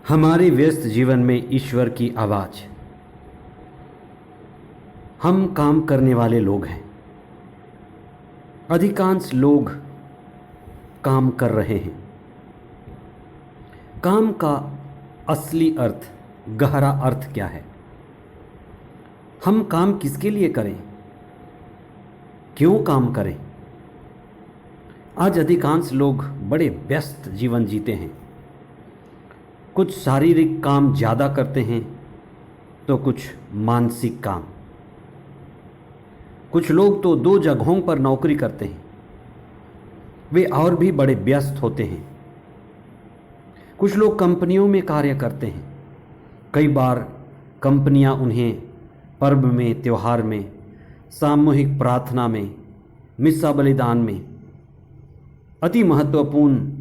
हमारे व्यस्त जीवन में ईश्वर की आवाज़। हम काम करने वाले लोग हैं। अधिकांश लोग काम कर रहे हैं। काम का असली अर्थ, गहरा अर्थ क्या है? हम काम किसके लिए करें? क्यों काम करें? आज अधिकांश लोग बड़े व्यस्त जीवन जीते हैं। कुछ शारीरिक काम ज़्यादा करते हैं तो कुछ मानसिक काम। कुछ लोग तो 2 जगहों पर नौकरी करते हैं, वे और भी बड़े व्यस्त होते हैं। कुछ लोग कंपनियों में कार्य करते हैं। कई बार कंपनियां उन्हें पर्व में, त्योहार में, सामूहिक प्रार्थना में, मिस्सा बलिदान में, अति महत्वपूर्ण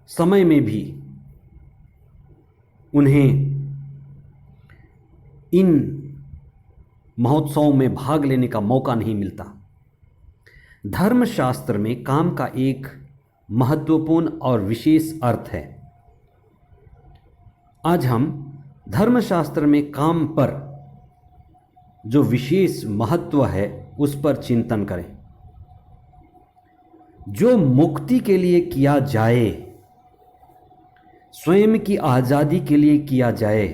समय में भी उन्हें इन महोत्सवों में भाग लेने का मौका नहीं मिलता। धर्मशास्त्र में काम का एक महत्वपूर्ण और विशेष अर्थ है। आज हम धर्मशास्त्र में काम पर जो विशेष महत्व है उस पर चिंतन करें। जो मुक्ति के लिए किया जाए, स्वयं की आज़ादी के लिए किया जाए,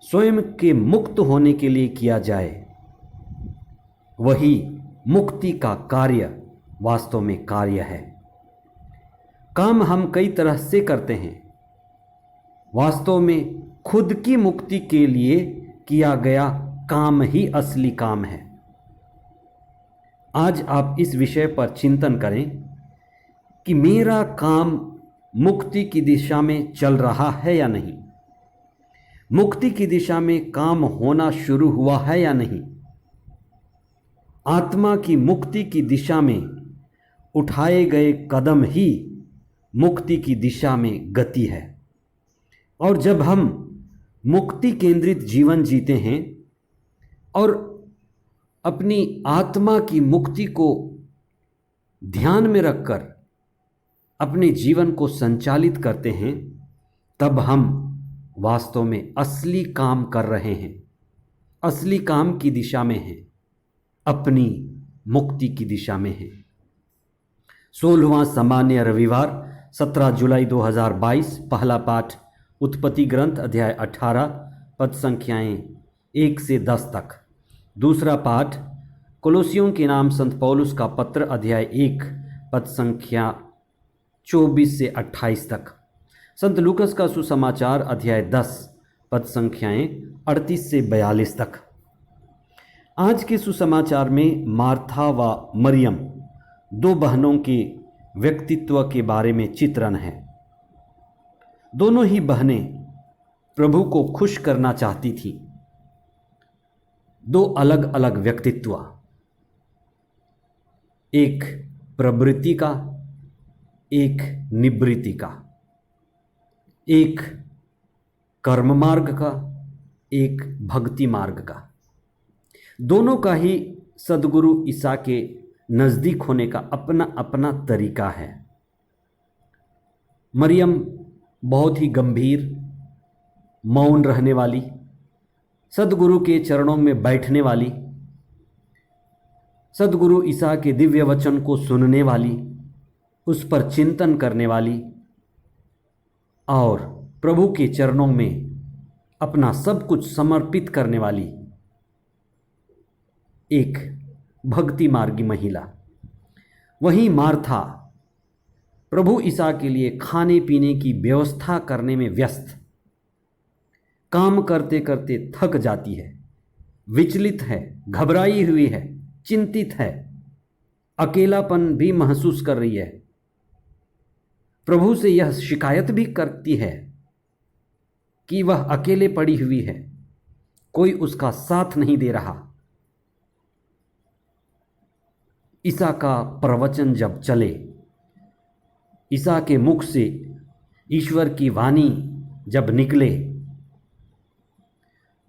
स्वयं के मुक्त होने के लिए किया जाए, वही मुक्ति का कार्य वास्तव में कार्य है। काम हम कई तरह से करते हैं। वास्तव में खुद की मुक्ति के लिए किया गया काम ही असली काम है। आज आप इस विषय पर चिंतन करें कि मेरा काम मुक्ति की दिशा में चल रहा है या नहीं। मुक्ति की दिशा में काम होना शुरू हुआ है या नहीं। आत्मा की मुक्ति की दिशा में उठाए गए कदम ही मुक्ति की दिशा में गति है। और जब हम मुक्ति केंद्रित जीवन जीते हैं और अपनी आत्मा की मुक्ति को ध्यान में रखकर अपने जीवन को संचालित करते हैं, तब हम वास्तव में असली काम कर रहे हैं, असली काम की दिशा में हैं, अपनी मुक्ति की दिशा में हैं। 16वां सामान्य रविवार 17 जुलाई 2022। पहला पाठ उत्पत्ति ग्रंथ अध्याय 18 पद संख्याएं 1 से 10 तक। दूसरा पाठ कोलोसियों के नाम संत पौलुस का पत्र अध्याय 1 पद संख्या 24 से 28 तक। संत लूकस का सुसमाचार अध्याय 10 पद संख्याएं 38 से 42 तक। आज के सुसमाचार में मार्था व मरियम 2 बहनों के व्यक्तित्व के बारे में चित्रण है। दोनों ही बहनें प्रभु को खुश करना चाहती थीं। 2 अलग अलग व्यक्तित्व, एक प्रवृत्ति का, एक निवृत्ति का, एक कर्म मार्ग का, एक भक्ति मार्ग का। दोनों का ही सद्गुरु ईसा के नज़दीक होने का अपना अपना तरीका है। मरियम बहुत ही गंभीर, मौन रहने वाली, सद्गुरु के चरणों में बैठने वाली, सद्गुरु ईसा के दिव्य वचन को सुनने वाली, उस पर चिंतन करने वाली और प्रभु के चरणों में अपना सब कुछ समर्पित करने वाली एक भक्ति मार्गी महिला। वहीं मार्था प्रभु ईसा के लिए खाने पीने की व्यवस्था करने में व्यस्त, काम करते करते थक जाती है, विचलित है, घबराई हुई है, चिंतित है, अकेलापन भी महसूस कर रही है। प्रभु से यह शिकायत भी करती है कि वह अकेले पड़ी हुई है, कोई उसका साथ नहीं दे रहा। ईसा का प्रवचन जब चले, ईसा के मुख से ईश्वर की वाणी जब निकले,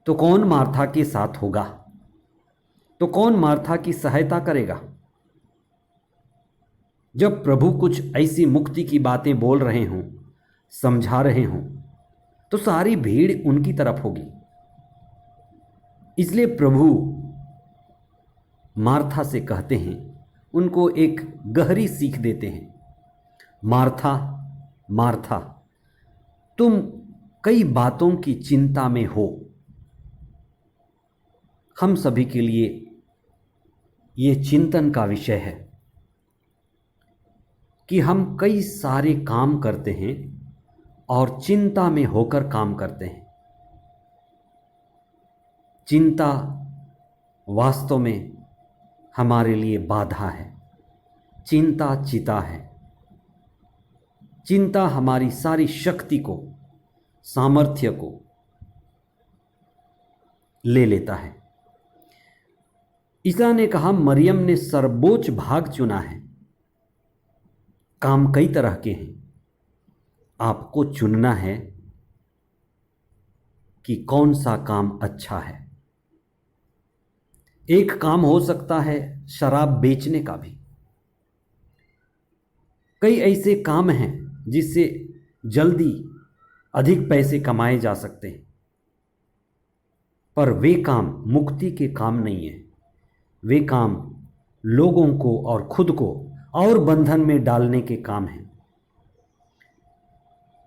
तो कौन मार्था के साथ होगा? तो कौन मार्था की सहायता करेगा? जब प्रभु कुछ ऐसी मुक्ति की बातें बोल रहे हों समझा रहे हों तो सारी भीड़ उनकी तरफ होगी। इसलिए प्रभु मार्था से कहते हैं, उनको एक गहरी सीख देते हैं, मार्था मार्था, तुम कई बातों की चिंता में हो। हम सभी के लिए ये चिंतन का विषय है कि हम कई सारे काम करते हैं और चिंता में होकर काम करते हैं। चिंता वास्तव में हमारे लिए बाधा है, चिंता चिता है। चिंता हमारी सारी शक्ति को, सामर्थ्य को ले लेता है। ईसा ने कहा, मरियम ने सर्वोच्च भाग चुना है। काम कई तरह के हैं, आपको चुनना है कि कौन सा काम अच्छा है। एक काम हो सकता है शराब बेचने का भी। कई ऐसे काम हैं जिससे जल्दी अधिक पैसे कमाए जा सकते हैं, पर वे काम मुक्ति के काम नहीं है। वे काम लोगों को और खुद को और बंधन में डालने के काम हैं।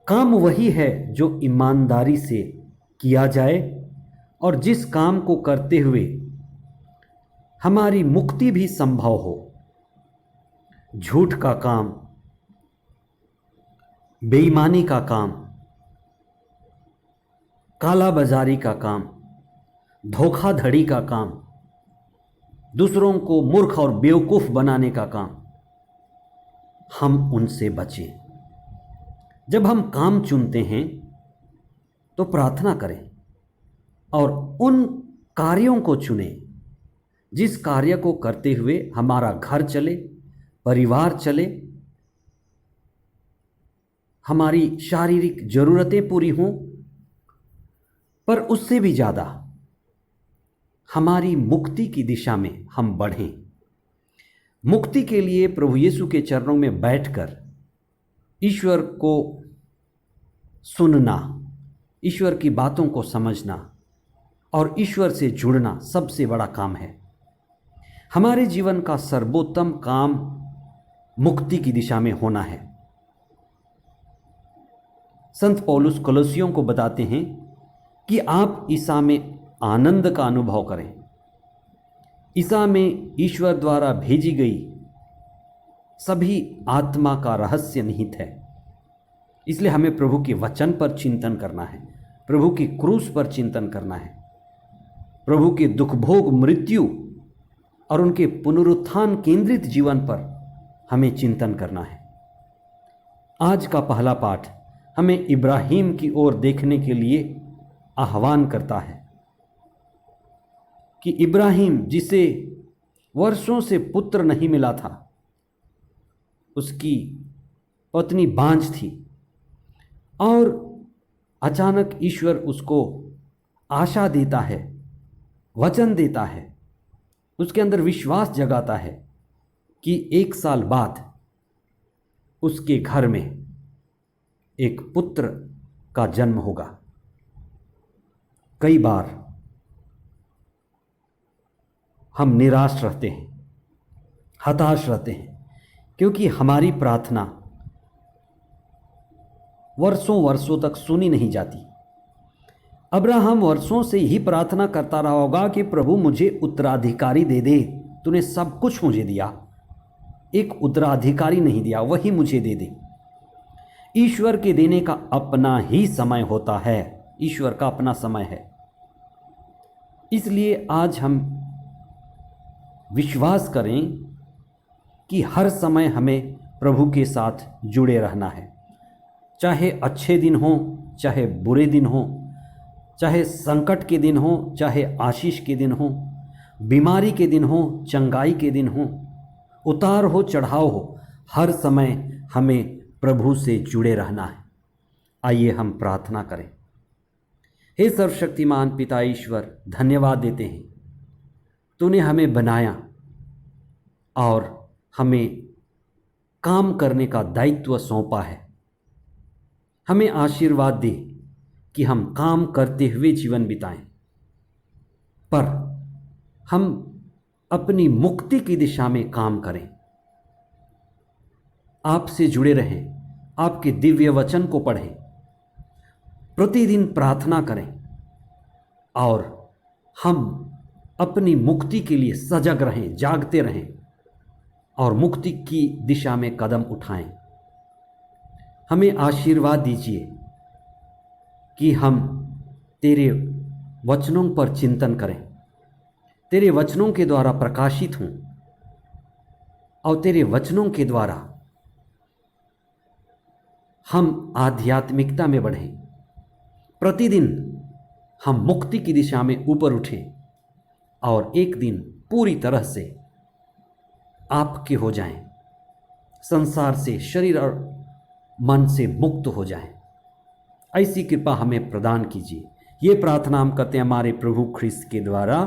काम वही है जो ईमानदारी से किया जाए और जिस काम को करते हुए हमारी मुक्ति भी संभव हो। झूठ का काम, बेईमानी का काम, काला बाजारी का काम, धोखाधड़ी का काम, दूसरों को मूर्ख और बेवकूफ़ बनाने का काम, हम उनसे बचें। जब हम काम चुनते हैं तो प्रार्थना करें और उन कार्यों को चुनें जिस कार्य को करते हुए हमारा घर चले, परिवार चले, हमारी शारीरिक ज़रूरतें पूरी हों, पर उससे भी ज़्यादा हमारी मुक्ति की दिशा में हम बढ़ें। मुक्ति के लिए प्रभु यीशु के चरणों में बैठकर ईश्वर को सुनना, ईश्वर की बातों को समझना और ईश्वर से जुड़ना सबसे बड़ा काम है। हमारे जीवन का सर्वोत्तम काम मुक्ति की दिशा में होना है। संत पौलुस कोलोसियों को बताते हैं कि आप ईसा में आनंद का अनुभव करें। ईसा में ईश्वर द्वारा भेजी गई सभी आत्मा का रहस्य निहित है। इसलिए हमें प्रभु के वचन पर चिंतन करना है, प्रभु की क्रूस पर चिंतन करना है, प्रभु के दुख भोग, मृत्यु और उनके पुनरुत्थान केंद्रित जीवन पर हमें चिंतन करना है। आज का पहला पाठ हमें इब्राहिम की ओर देखने के लिए आह्वान करता है कि इब्राहिम, जिसे वर्षों से पुत्र नहीं मिला था, उसकी पत्नी बांझ थी और अचानक ईश्वर उसको आशा देता है, वचन देता है, उसके अंदर विश्वास जगाता है कि 1 साल बाद उसके घर में एक पुत्र का जन्म होगा। कई बार हम निराश रहते हैं, हताश रहते हैं, क्योंकि हमारी प्रार्थना वर्षों वर्षों तक सुनी नहीं जाती। अब्राहम वर्षों से ही प्रार्थना करता रहा होगा कि प्रभु मुझे उत्तराधिकारी दे दे, तूने सब कुछ मुझे दिया, एक उत्तराधिकारी नहीं दिया, वही मुझे दे दे। ईश्वर के देने का अपना ही समय होता है, ईश्वर का अपना समय है। इसलिए आज हम विश्वास करें कि हर समय हमें प्रभु के साथ जुड़े रहना है। चाहे अच्छे दिन हों, चाहे बुरे दिन हों, चाहे संकट के दिन हों, चाहे आशीष के दिन हों, बीमारी के दिन हों, चंगाई के दिन हों, उतार हो चढ़ाव हो, हर समय हमें प्रभु से जुड़े रहना है। आइए हम प्रार्थना करें। हे सर्वशक्तिमान पिता ईश्वर, धन्यवाद देते हैं, तूने हमें बनाया और हमें काम करने का दायित्व सौंपा है। हमें आशीर्वाद दे कि हम काम करते हुए जीवन बिताएं, पर हम अपनी मुक्ति की दिशा में काम करें। आपसे जुड़े रहें, आपके दिव्य वचन को पढ़ें, प्रतिदिन प्रार्थना करें और हम अपनी मुक्ति के लिए सजग रहें, जागते रहें और मुक्ति की दिशा में कदम उठाएं। हमें आशीर्वाद दीजिए कि हम तेरे वचनों पर चिंतन करें, तेरे वचनों के द्वारा प्रकाशित हों और तेरे वचनों के द्वारा हम आध्यात्मिकता में बढ़ें। प्रतिदिन हम मुक्ति की दिशा में ऊपर उठें और एक दिन पूरी तरह से आपके हो जाएं, संसार से, शरीर और मन से मुक्त हो जाएं। ऐसी कृपा हमें प्रदान कीजिए। ये प्रार्थना हम करते हैं हमारे प्रभु ख्रिस्त के द्वारा,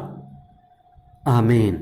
आमीन।